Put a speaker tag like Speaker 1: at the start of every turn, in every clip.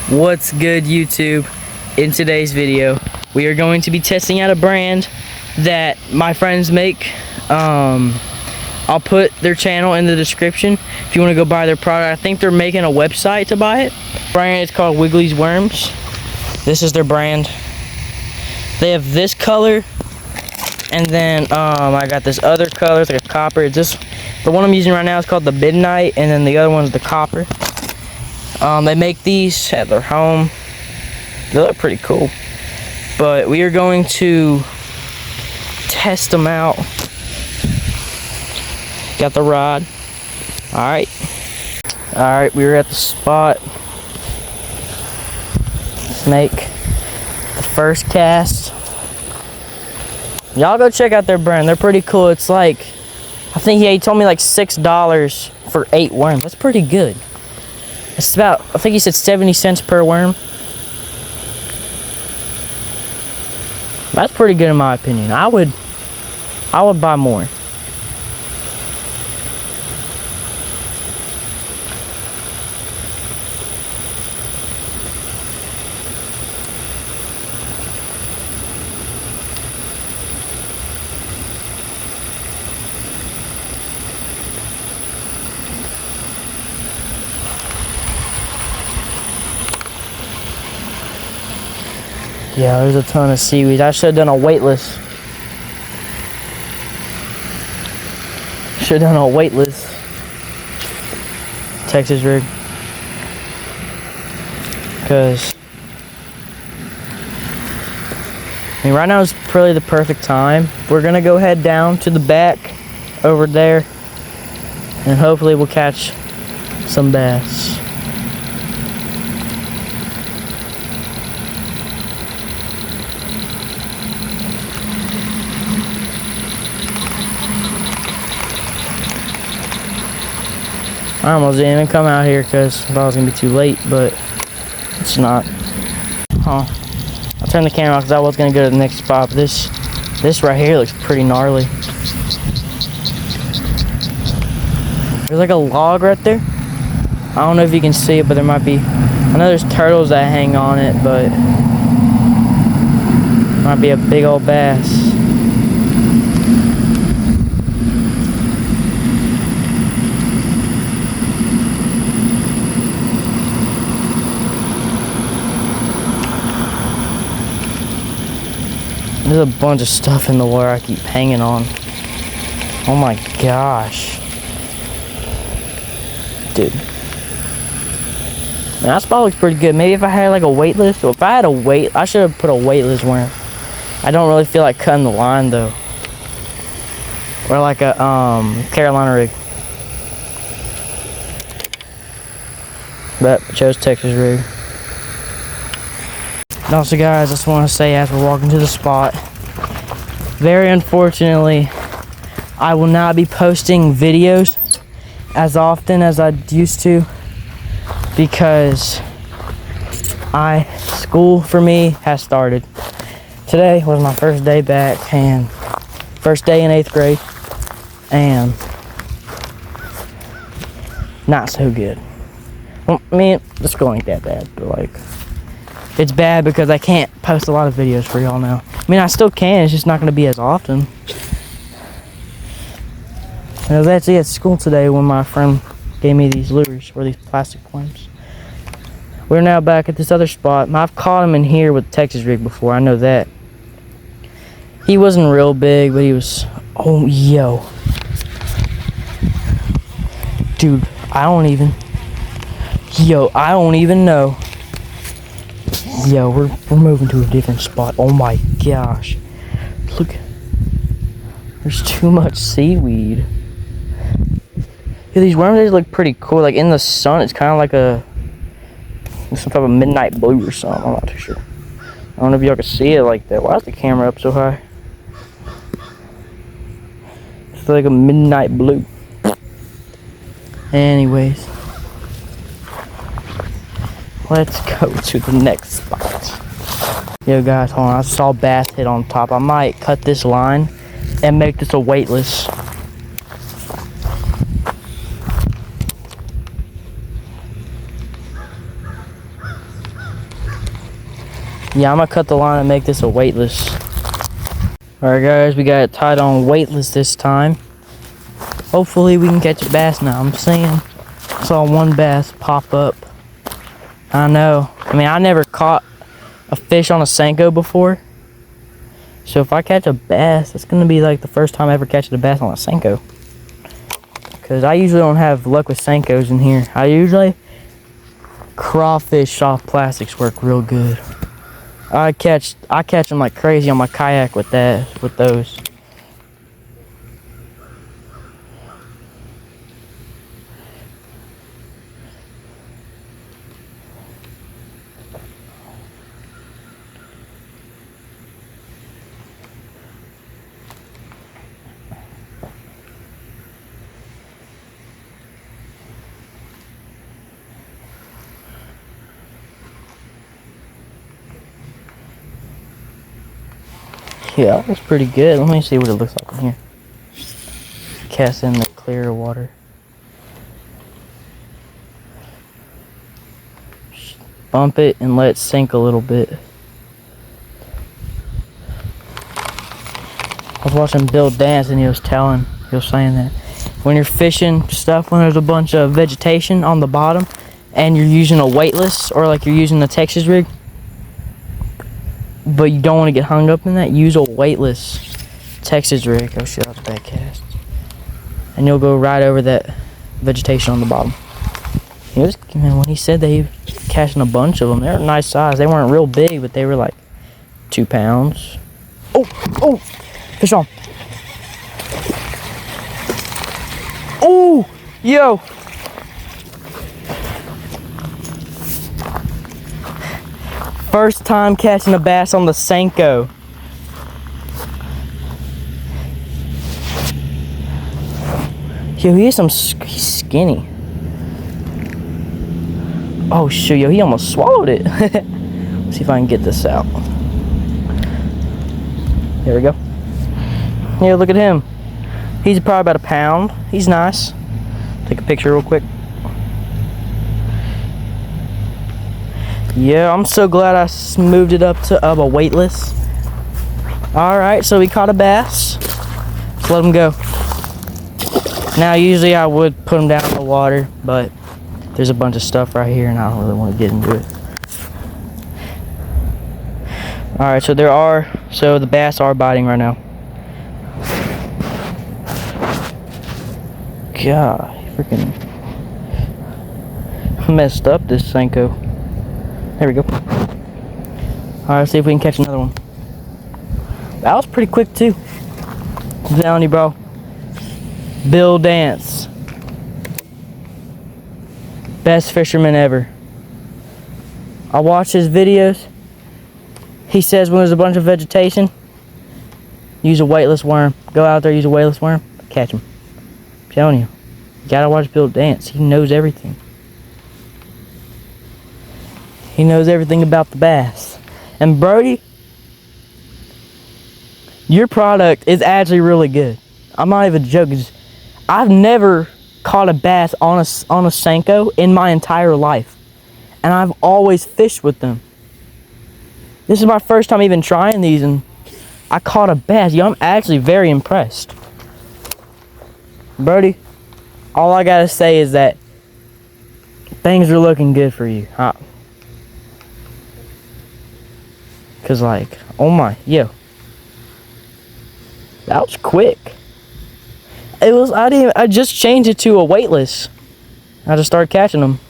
Speaker 1: What's good, YouTube? In today's video, we are going to be testing out a brand that my friends make. I'll put their channel in the description if you want to go buy their product. I think they're making a website to buy it. The brand is called Wiggly's Worms. This is their brand. They have this color, and then I got this other color. It's like a copper. The one I'm using right now is called the Midnight, and then the other one's the copper. They make these at their home. They look pretty cool. But we are going to test them out. Got the rod. Alright, we were at the spot. Let's make the first cast. Y'all go check out their brand. They're pretty cool. It's like, I think he told me like $6 for 8 worms. That's pretty good. It's about, I think he said 70 cents per worm. That's pretty good in my opinion. I would buy more. Yeah, there's a ton of seaweed. I should have done a weightless. Texas rig. Because right now is probably the perfect time. We're going to go head down to the back over there. And hopefully we'll catch some bass. I almost didn't even come out here because I thought it was going to be too late, but it's not. I'll turn the camera off because I was going to go to the next spot, but this right here looks pretty gnarly. There's like a log right there. I don't know if you can see it, but there might be. I know there's turtles that hang on it, but might be a big old bass. There's a bunch of stuff in the water I keep hanging on. Oh my gosh. Dude. Man, that spot looks pretty good. Maybe if I had like a weightless, or if I had a weight, I should have put a weightless worm. I don't really feel like cutting the line though. Or like a Carolina rig. But I chose Texas rig. And also guys, I just want to say as we're walking to the spot, very unfortunately, I will not be posting videos as often as I used to because school for me has started. Today was my first day back and first day in 8th grade and not so good. Well, I mean, the school ain't that bad, but like, it's bad because I can't post a lot of videos for y'all now. I mean, I still can, it's just not going to be as often. I was actually at school today when my friend gave me these lures, or these plastic worms. We're now back at this other spot. I've caught him in here with Texas rig before, I know that. He wasn't real big, but he was, oh, yo. Dude, I don't even know. Yo, we're moving to a different spot. Oh my gosh. Look. There's too much seaweed. Yeah, these worms, they look pretty cool. Like in the sun, it's kind of like some type of midnight blue or something. I'm not too sure. I don't know if y'all can see it like that. Why is the camera up so high? It's like a midnight blue. Anyways. Let's go to the next spot. Yo guys, hold on. I saw bass hit on top. I might cut this line and make this a weightless. Yeah, I'm gonna cut the line and make this a weightless. Alright guys, we got it tied on weightless this time. Hopefully we can catch a bass now. I'm seeing, I saw one bass pop up. I know. I mean, I never caught a fish on a Senko before. So if I catch a bass, it's gonna be like the first time I ever catching a bass on a Senko. Cause I usually don't have luck with Senkos in here. I usually, crawfish soft plastics work real good. I catch them like crazy on my kayak with those. Yeah, that looks pretty good. Let me see what it looks like in here. Cast in the clear water. Just bump it and let it sink a little bit. I was watching Bill dance and he was saying that when you're fishing stuff, when there's a bunch of vegetation on the bottom and you're using a weightless or like you're using the Texas rig, but you don't want to get hung up in that, use a weightless Texas rig. Oh shit, that was a bad cast. And you'll go right over that vegetation on the bottom. Man, when he said that he was catching a bunch of them, they were nice size. They weren't real big, but they were like 2 pounds. Oh, fish on. Oh, yo. First time catching a bass on the Senko. Yo, he's skinny. Oh shoot, yo, he almost swallowed it. Let's see if I can get this out. There we go. Yeah, look at him. He's probably about 1 pound. He's nice. Take a picture real quick. Yeah, I'm so glad I moved it up to a weightless. Alright, so we caught a bass. Let's let him go. Now, usually I would put him down in the water, but there's a bunch of stuff right here and I don't really want to get into it. Alright, so the bass are biting right now. God, freaking messed up this Senko. There we go. Alright, see if we can catch another one. That was pretty quick too. I'm telling you, bro. Bill Dance. Best fisherman ever. I watch his videos. He says when there's a bunch of vegetation, use a weightless worm. Go out there, use a weightless worm, catch him. I'm telling you. You gotta watch Bill Dance. He knows everything. He knows everything about the bass. And Brody, your product is actually really good. I'm not even joking. I've never caught a bass on a Senko in my entire life. And I've always fished with them. This is my first time even trying these and I caught a bass. Yo, I'm actually very impressed. Brody, all I gotta say is that things are looking good for you. Cause like, oh my, yo. That was quick. I just changed it to a weightless. I just started catching them.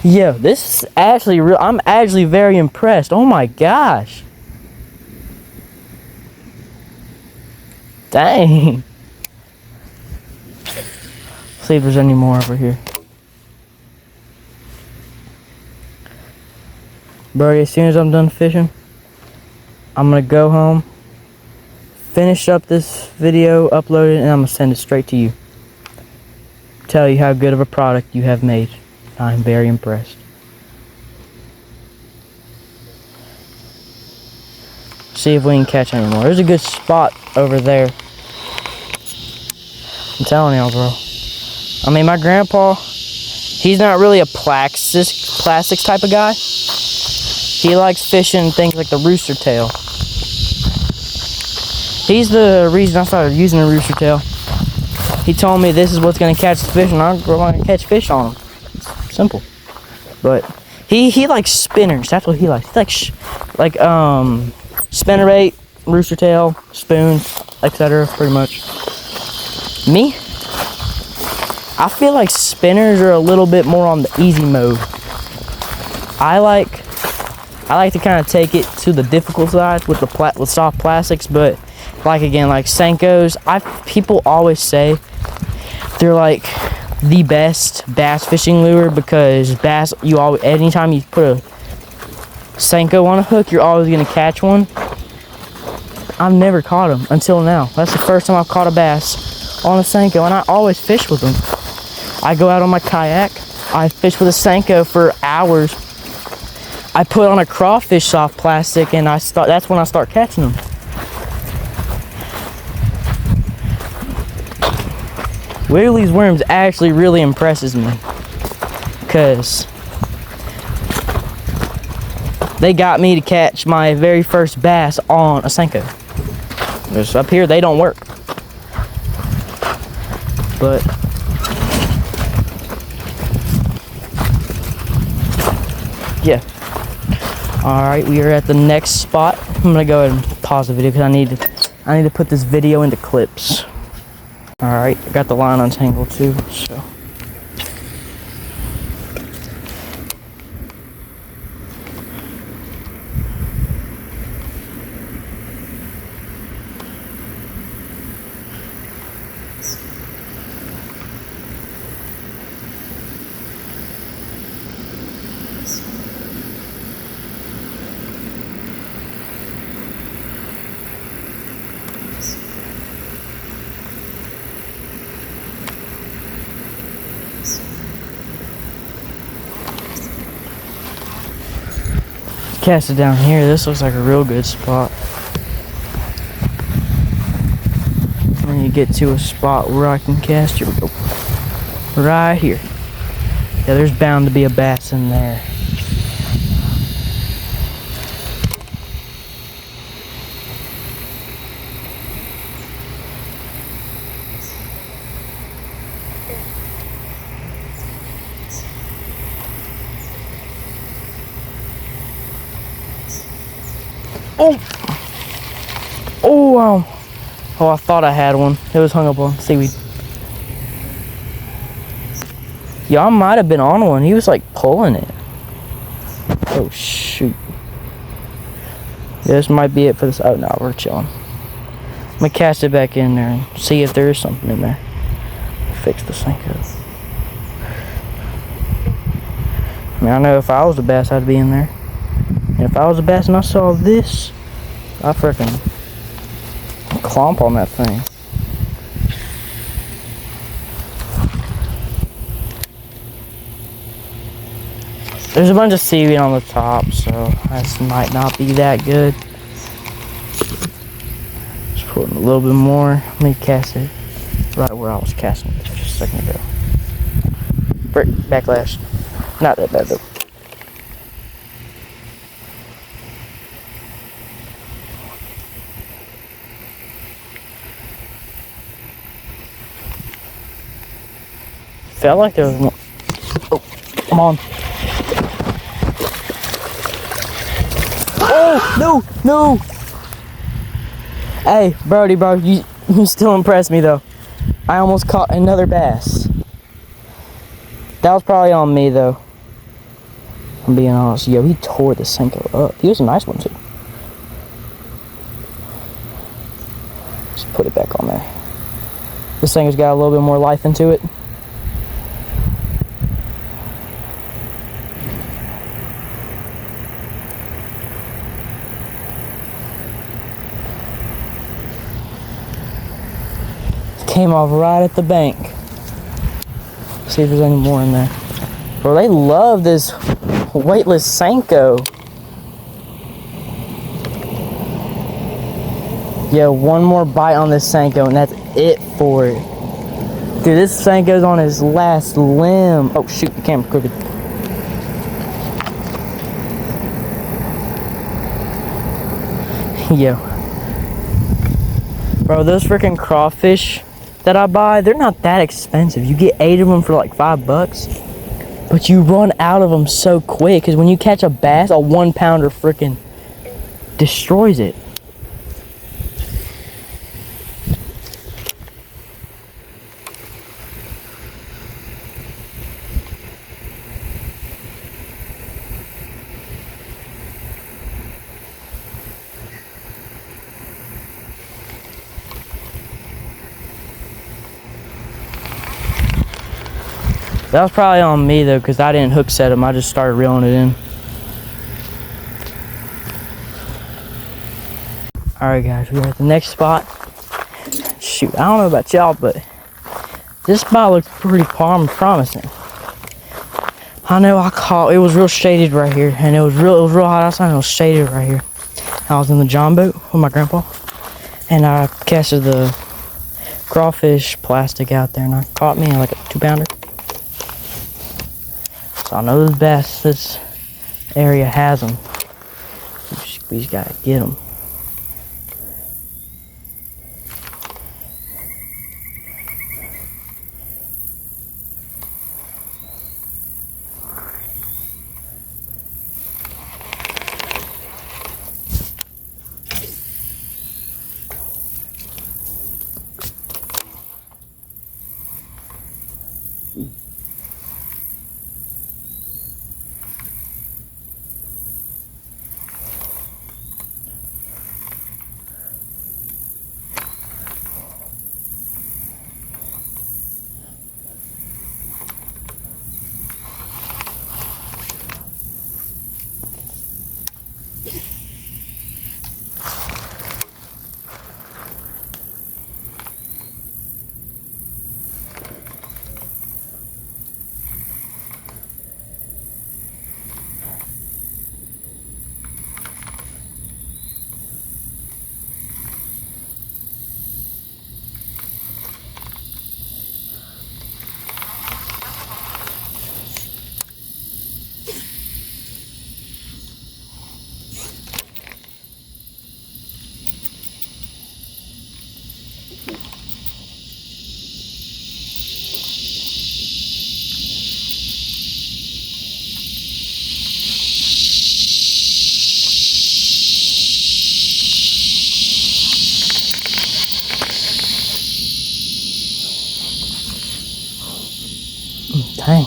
Speaker 1: Yo, this is actually real. I'm actually very impressed. Oh my gosh. Dang. See if there's any more over here. Brody, as soon as I'm done fishing, I'm gonna go home, finish up this video, upload it, and I'm gonna send it straight to you. Tell you how good of a product you have made. I'm very impressed. See if we can catch any more. There's a good spot over there. I'm telling y'all, bro. I mean, my grandpa, He's not really a plastics type of guy. He likes fishing things like the rooster tail. He's the reason I started using the rooster tail. He told me this is what's going to catch the fish, and I'm going to catch fish on them. It's simple. But he likes spinners. That's what he likes. He likes spinnerbait, rooster tail, spoons, etc. Pretty much. Me, I feel like spinners are a little bit more on the easy mode. I like to kind of take it to the difficult side with with soft plastics, but like Senkos, people always say they're like the best bass fishing lure because anytime you put a Senko on a hook, you're always gonna catch one. I've never caught them until now. That's the first time I've caught a bass on a Senko, and I always fish with them. I go out on my kayak, I fish with a Senko for hours. I put on a crawfish soft plastic, and that's when I start catching them. Wiggly's Worms actually really impresses me because they got me to catch my very first bass on a Senko. Because up here they don't work. But yeah. Alright, we are at the next spot. I'm gonna go ahead and pause the video because I need to put this video into clips. Alright, I got the line untangled too, so. Cast it down here. This looks like a real good spot. When you get to a spot where I can cast, here we go. Right here. Yeah, there's bound to be a bass in there. Oh! Oh, wow. Oh, I thought I had one. It was hung up on seaweed. Yeah, I might have been on one. He was like pulling it. Oh, shoot. Yeah, this might be it for this. Oh, no, we're chilling. I'm gonna cast it back in there and see if there is something in there. Fix the Senko. I mean, I know if I was a bass, I'd be in there. And if I was a bass and I saw this, I'd freaking clomp on that thing. There's a bunch of seaweed on the top, so this might not be that good. Just put in a little bit more. Let me cast it right where I was casting it just a second ago. Brick backlash. Not that bad though. Felt like there was one. Oh, come on. Oh, no. Hey, Brody, bro, you still impressed me though. I almost caught another bass. That was probably on me though. I'm being honest. Yo, he tore the Senko up. He was a nice one too. Just put it back on there. This thing has got a little bit more life into it. Came off right at the bank. See if there's any more in there. Bro, they love this weightless Senko. Yeah, one more bite on this Senko and that's it for it. Dude, this thing goes on his last limb. Oh shoot, the camera crooked. Yo. Bro, those freaking crawfish that I buy, they're not that expensive. You get 8 of them for like $5. But you run out of them so quick, because when you catch a bass, a 1 pounder freaking destroys it. That was probably on me though, because I didn't hook set them. I just started reeling it in. Alright guys, we're at the next spot. Shoot, I don't know about y'all, but this spot looks pretty promising. I know it was real shaded right here, and it was real hot outside, and it was shaded right here. I was in the John boat with my grandpa, and I casted the crawfish plastic out there, and I caught me like a 2 pounder. So I know the bass this area has them. We just gotta get them. Dang.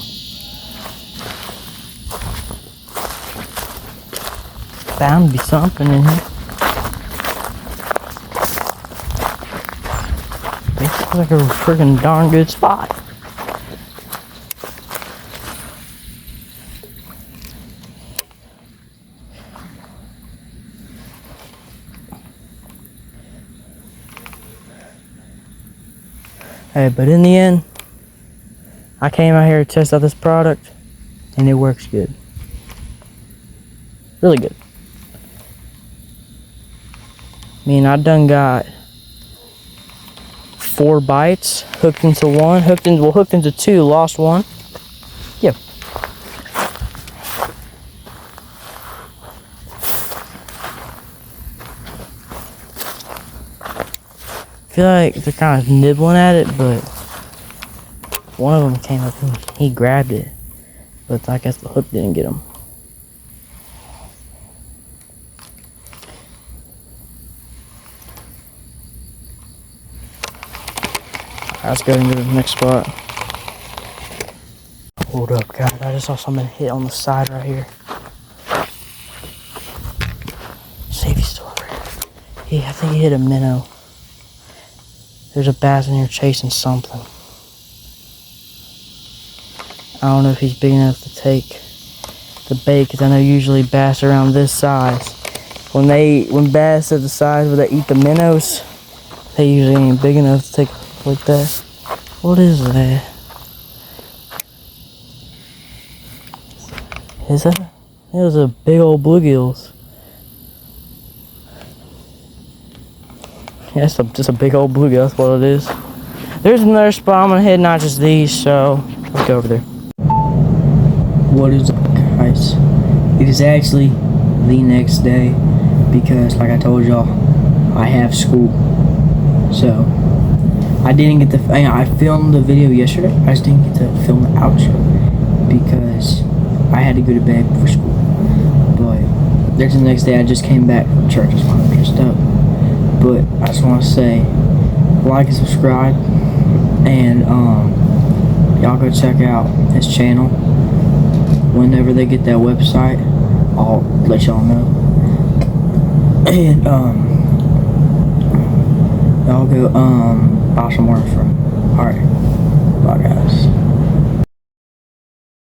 Speaker 1: Bound to be something in here. This looks like a freaking darn good spot. Hey, but in the end, I came out here to test out this product, and it works good. Really good. I mean, I done got 4 bites, hooked into 1, hooked into 2, lost 1. Yeah. I feel like they're kind of nibbling at it, but one of them came up and he grabbed it, but I guess the hook didn't get him. Alright, let's go into the next spot. Hold up, guys. I just saw something hit on the side right here. See if he's still over here. Yeah, I think he hit a minnow. There's a bass in here chasing something. I don't know if he's big enough to take the bait, because I know usually bass around this size, when bass are the size where they eat the minnows, they usually ain't big enough to take like that. What is that? Is that? Those are big old bluegills. Yeah, it's just a big old bluegill. That's what it is. There's another spot I'm gonna hit, not just these, so let's go over there. What is up, guys? It is actually the next day because, like I told y'all, I have school. So I didn't get to. I filmed the video yesterday. I just didn't get to film the outro because I had to go to bed for school. But there's the next day. I just came back from church. That's why I'm dressed up. But I just want to say, like and subscribe, and y'all go check out his channel. Whenever they get that website, I'll let y'all know. And y'all go buy some more from. Alright, bye guys.